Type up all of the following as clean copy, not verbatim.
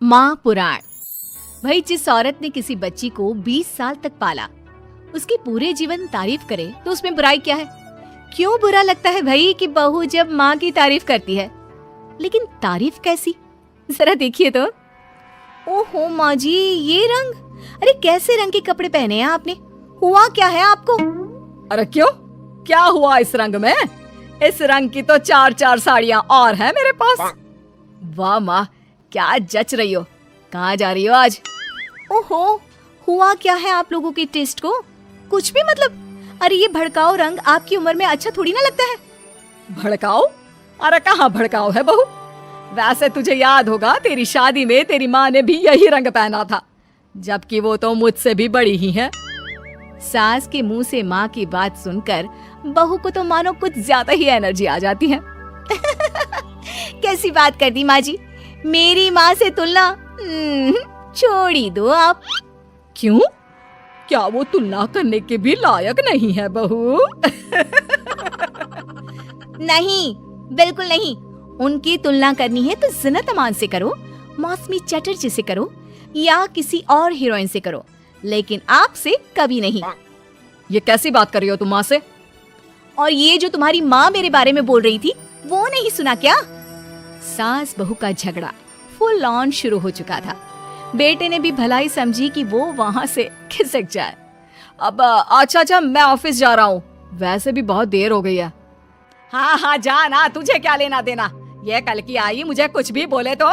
माँ पुराण। भाई, जिस औरत ने किसी बच्ची को 20 साल तक पाला, उसकी पूरे जीवन तारीफ करे तो उसमें बुराई क्या है? क्यों बुरा लगता है भाई कि बहू जब माँ की तारीफ करती है? लेकिन तारीफ कैसी, जरा देखिए तो। ओहो माँ जी, ये रंग! अरे कैसे रंग के कपड़े पहने हैं आपने? हुआ क्या है आपको? अरे क्यों, क्या हुआ इस रंग में? इस रंग की तो 4 साड़ियाँ और हैं मेरे पास। वाह माँ, क्या जच रही हो। कहाँ जा रही हो आज? ओहो, हुआ क्या है आप लोगों के टेस्ट को? कुछ भी मतलब। अरे ये भड़काऊ रंग आपकी उम्र में अच्छा थोड़ी ना लगता है। भड़काऊ? अरे कहाँ भड़काऊ है बहू। वैसे तुझे याद होगा, तेरी शादी में तेरी माँ ने भी यही रंग पहना था, जबकि वो तो मुझसे भी बड़ी ही है। सास के मुंह से माँ की बात सुनकर बहू को तो मानो कुछ ज्यादा ही एनर्जी आ जाती है। कैसी बात कर दी माँ जी, मेरी माँ से तुलना छोड़ ही दो आप। क्यों? क्या वो तुलना करने के भी लायक नहीं है बहू? नहीं, बिल्कुल नहीं। उनकी तुलना करनी है तो ज़ीनत अमान से करो, मौसमी चटर्जी से करो, या किसी और हीरोइन से करो, लेकिन आपसे कभी नहीं। ये कैसी बात कर रही हो तुम माँ से? और ये जो तुम्हारी माँ मेरे बारे में बोल रही थी, वो नहीं सुना क्या? सास बहू का झगड़ा फुल ऑन शुरू हो चुका था। बेटे ने भी भलाई समझी कि वो वहाँ से खिसक जाए। अब अच्छा, मैं ऑफिस जा रहा हूँ, वैसे भी बहुत देर हो गई है। हाँ, जाना, तुझे क्या लेना देना। ये कल की आई, मुझे कुछ भी बोले तो।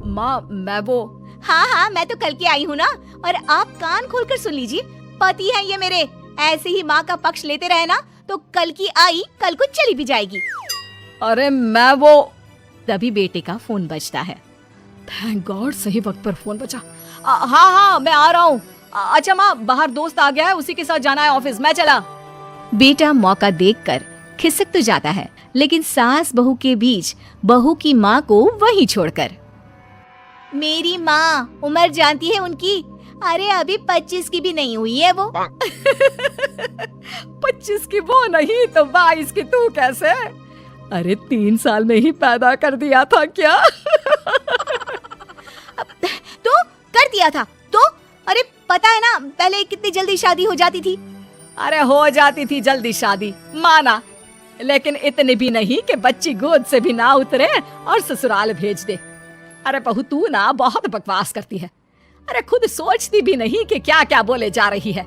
माँ, मैं वो। हाँ, मैं तो कल की आई हूँ ना, और आप कान खोलकर सुन लीजिए। पति है ये मेरे, ऐसे ही माँ का पक्ष लेते रहे ना तो कल की आई कल को चली भी जाएगी। अरे मैं वो। तभी बेटे का फोन बजता है। थैंक गॉड, सही वक्त पर फोन बचा। हाँ, मैं आ रहा हूँ। अच्छा माँ, बाहर दोस्त आ गया है, उसी के साथ जाना है ऑफिस, मैं चला। बेटा मौका देखकर खिसक तो जाता है, लेकिन सास बहू के बीच बहू की माँ को वहीं छोड़कर। मेरी माँ, उम्र जानती है उनकी? अरे अभी 25 की भी नहीं हुई है वो। 25 की वो नहीं तो 22 की तू कैसे? अरे 3 साल में ही पैदा कर दिया था क्या? तो कर दिया था तो? अरे पता है ना पहले कितनी जल्दी शादी हो जाती थी। अरे हो जाती थी जल्दी शादी, माना, लेकिन इतनी भी नहीं कि बच्ची गोद से भी ना उतरे और ससुराल भेज दे। अरे बहू, तू ना बहुत बकवास करती है। अरे खुद सोचती भी नहीं कि क्या क्या बोले जा रही है।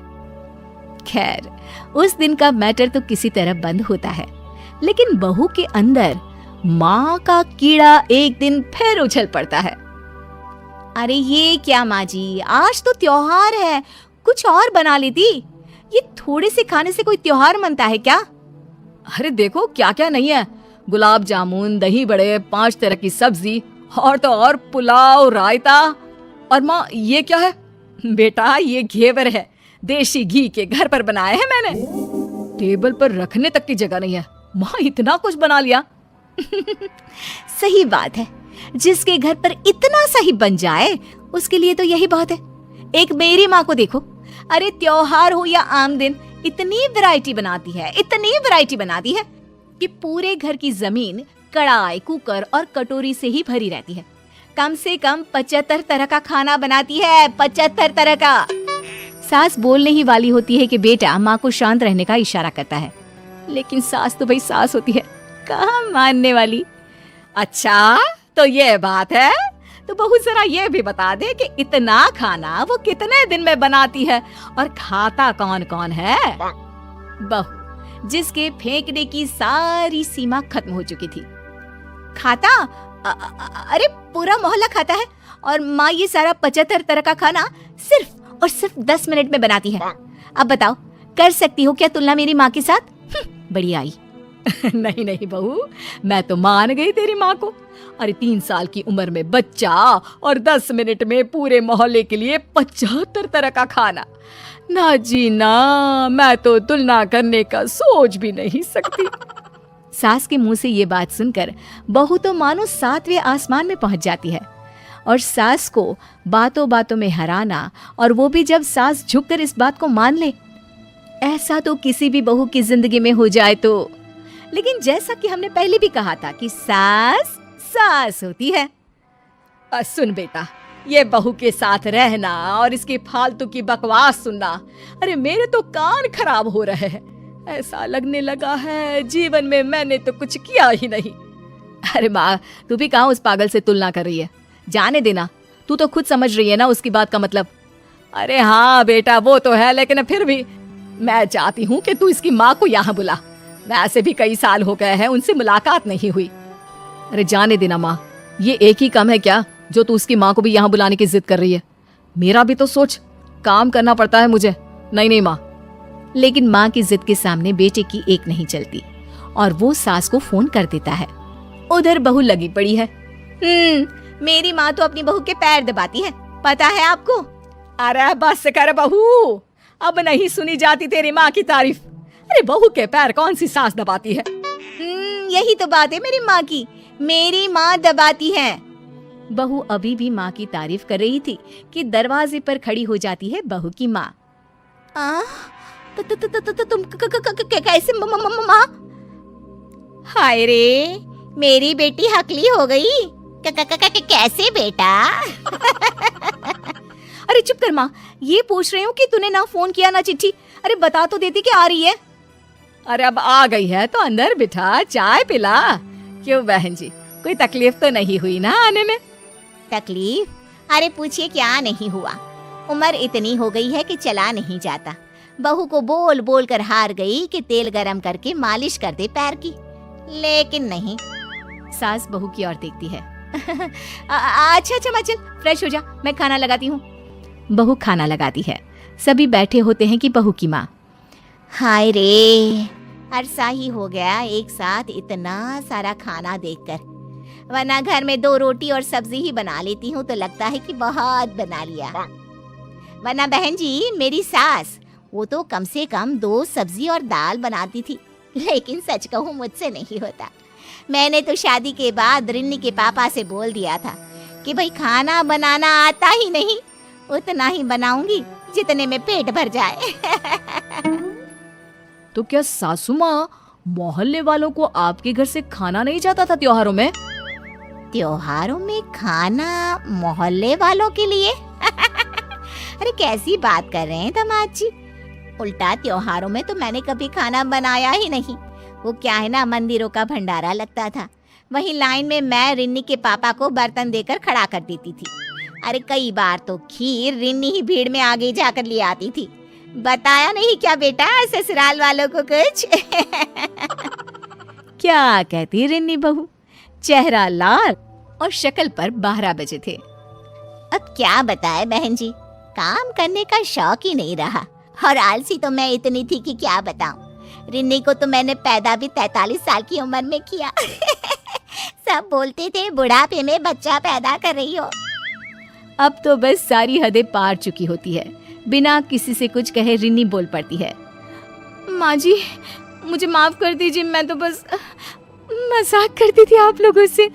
खैर, उस दिन का मैटर तो किसी तरह बंद होता है, लेकिन बहू के अंदर माँ का कीड़ा एक दिन फिर उछल पड़ता है। अरे ये क्या माँ जी, आज तो त्योहार है, कुछ और बना लेती। ये थोड़े से खाने से कोई त्योहार मनता है क्या? अरे देखो क्या क्या नहीं है, गुलाब जामुन, दही बड़े, 5 तरह की सब्जी, और तो और पुलाव, रायता। और माँ ये क्या है? बेटा ये घेवर है, देसी घी के घर पर बनाए हैं मैंने। टेबल पर रखने तक की जगह नहीं है। माँ इतना कुछ बना लिया। सही बात है, जिसके घर पर इतना सही बन जाए उसके लिए तो यही बहुत है। एक मेरी माँ को देखो, अरे त्योहार हो या आम दिन, इतनी वैरायटी बनाती है कि पूरे घर की जमीन कढ़ाई, कुकर और कटोरी से ही भरी रहती है। कम से कम 75 तरह का खाना बनाती है, 75 तरह का। सास बोलने ही वाली होती है कि बेटा माँ को शांत रहने का इशारा करता है, लेकिन सास तो भाई सास होती है, कहाँ मानने वाली। अच्छा तो ये बात है, तो बहू जरा ये भी बता दे कि इतना खाना वो कितने दिन में बनाती है और खाता कौन कौन है? बहू जिसके फेंकने की सारी सीमा खत्म हो चुकी थी। खाता? अरे पूरा मोहल्ला खाता है, और माँ ये सारा 75 तरह का खाना सिर्फ और सिर्फ 10 मिनट में बनाती है। अब बताओ, कर सकती हो क्या तुलना मेरी माँ के साथ? बड़ी आई। नहीं बहू, मैं तो मान गई तेरी माँ को। अरे 3 साल की उम्र में बच्चा और 10 मिनट में पूरे मोहल्ले के लिए 75 तरह का खाना। ना जी ना, मैं तो तुलना करने का सोच भी नहीं सकती। सास के मुंह से ये बात सुनकर बहू तो मानो 7वें आसमान में पहुंच जाती है, और सास को बातों बातों में हराना, और वो भी जब सास झुककर इस बात को मान ले, ऐसा तो किसी भी बहू की जिंदगी में हो जाए तो। लेकिन जैसा कि हमने पहले भी कहा था कि सास सास होती है। सुन बेटा, ये बहू के साथ रहना और इसकी फालतू की बकवास सुनना, अरे मेरे तो कान खराब हो रहे हैं। ऐसा लगने लगा है जीवन में मैंने तो कुछ किया ही नहीं। अरे माँ, तू भी कहाँ उस पागल से तुलना कर रही है? जाने देना, तू तो खुद समझ रही है ना उसकी बात का मतलब। अरे हाँ बेटा, वो तो है, लेकिन फिर भी मैं चाहती हूँ कि तू इसकी माँ को यहाँ बुला। वैसे भी कई साल हो गए हैं उनसे मुलाकात नहीं हुई। अरे जाने देना माँ, ये एक ही काम है क्या जो तू उसकी माँ को भी यहाँ बुलाने की जिद कर रही है? मेरा भी तो सोच, काम करना पड़ता है मुझे। नहीं नहीं माँ। लेकिन माँ की जिद के सामने बेटे की एक नहीं चलती और वो सास को फोन कर देता है। उधर बहू लगी पड़ी है। मेरी माँ तो अपनी बहू के पैर दबाती है, पता है आपको? अरे बस कर बहू, अब नहीं सुनी जाती तेरी माँ की तारीफ। अरे बहू के पैर कौन सी सास दबाती है? यही तो बात है मेरी माँ की, मेरी माँ दबाती है। बहू अभी भी माँ की तारीफ कर रही थी कि दरवाजे पर खड़ी हो जाती है बहू की माँ। तुम कैसे माँ? हाय रे, मेरी बेटी हकली हो गई। कैसे बेटा? अरे चुप कर माँ, ये पूछ रही हूँ कि तूने ना फोन किया ना चिट्ठी। अरे बता तो देती कि आ रही है। अरे अब आ गई है तो अंदर बिठा, चाय पिला। क्यों बहन जी, कोई तकलीफ तो नहीं हुई ना आने में? तकलीफ? अरे पूछिए क्या नहीं हुआ। उम्र इतनी हो गई है कि चला नहीं जाता। बहू को बोल बोल कर हार गई कि तेल गरम करके मालिश कर दे पैर की, लेकिन नहीं। सास बहू की ओर देखती है। अच्छा चल फ्रेश हो जा, मैं खाना लगाती हूँ। बहू खाना लगाती है। सभी बैठे होते हैं कि बहू की माँ। हाय रे, अरसा ही हो गया एक साथ इतना सारा खाना देखकर, वरना घर में 2 रोटी और सब्जी ही बना लेती हूँ तो लगता है कि बहुत बना लिया। वरना बहन जी, मेरी सास वो तो कम से कम 2 सब्जी और दाल बनाती थी, लेकिन सच कहूँ मुझसे नहीं होता। मैंने तो शादी के बाद रिन्नी के पापा से बोल दिया था कि भाई खाना बनाना आता ही नहीं, उतना ही बनाऊंगी जितने में पेट भर जाए। तो क्या सासू माँ, मोहल्ले वालों को आपके घर से खाना नहीं जाता था त्योहारों में? त्योहारों में खाना मोहल्ले वालों के लिए? अरे कैसी बात कर रहे हैं दामाद जी? उल्टा त्योहारों में तो मैंने कभी खाना बनाया ही नहीं। वो क्या है ना, मंदिरों का भंडारा लगता था, वहीं लाइन में मैं रिन्नी के पापा को बर्तन देकर खड़ा कर देती थी। अरे कई बार तो खीर रिन्नी ही भीड़ में आगे जाकर ले आती थी। बताया नहीं क्या बेटा ससुराल वालों को कुछ? क्या कहती रिन्नी बहू? चेहरा लाल और शक्ल पर 12 बजे थे। अब क्या बताए बहन जी, काम करने का शौक ही नहीं रहा और आलसी तो मैं इतनी थी कि क्या बताऊं। रिन्नी को तो मैंने पैदा भी 43 साल की उम्र में किया। सब बोलते थे बुढ़ापे में बच्चा पैदा कर रही हो। अब तो बस सारी हदें पार चुकी होती है। बिना किसी से कुछ कहे रिन्नी बोल पड़ती है। माँ जी, मुझे माफ कर दीजिए, मैं तो बस मजाक करती थी आप लोगों से।